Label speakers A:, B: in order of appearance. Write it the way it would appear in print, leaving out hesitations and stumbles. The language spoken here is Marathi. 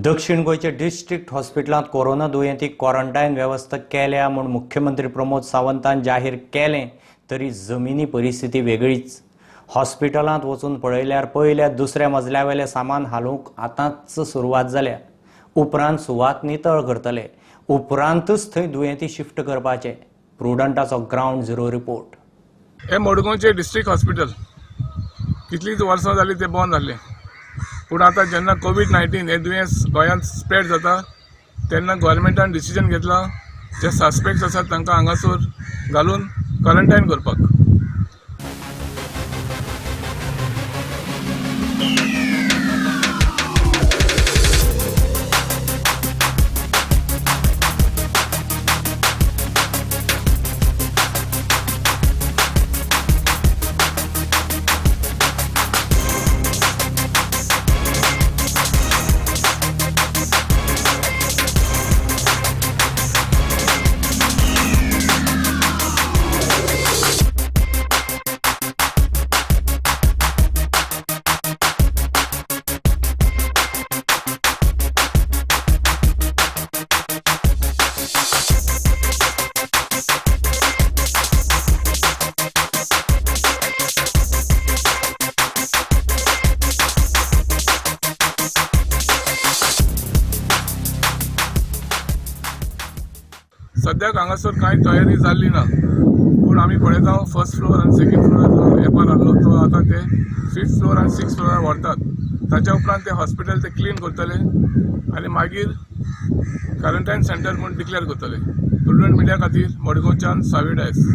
A: दक्षिण गोयचे डिस्ट्रिक्ट हॉस्पिटलांत कोरोना दुयेंतींक क्वारंटायन वेवस्था केल्या म्हूण मुख्यमंत्री प्रमोद सावंतान जाहीर केलें, तरी जमिनी परिस्थिती वेगळीच. हॉस्पिटलांत वचून पळयल्यार पयल्या दुसऱ्या मजल्यावेलें सामान हालूंक आतांच सुरवात जाल्या. उपरांत सुवात नितळ करतले. उपरांतच थंय दुयेंती शिफ्ट करपाचे. प्रुडंटाचो ग्राउंड झिरो रिपोर्ट.
B: हे मडगांवचे डिस्ट्रिक्ट हॉस्पिटल कितलींच वर्सां जालीं ते बंद जाल्लें. पूण आतां जेन्ना कोविड-19 हे दुयेंस गोंयांत स्प्रेड जाता तेन्ना गव्हर्मेंटान डिसिजन घेतला जे सस्पेक्ट्स आसात तांकां हांगासर घालून क्वॉरंटायन करपाक. सद्याक हांगासर कांय तयारी जाल्ली ना, पूण आमी पळयता फर्स्ट फ्लोर आनी सेकंड फ्लोराचो एपार आहलो तो आतां ते 5th फ्लोर आनी 6th फ्लोरार व्हरतात. ताच्या उपरांत ते हॉस्पिटल ते क्लीन करतले आनी मागीर क्वॉरंटायन सेंटर म्हूण डिक्लेअर करतले. प्रुडंट मिडिया खातीर मडगांवच्यान सावी डायस.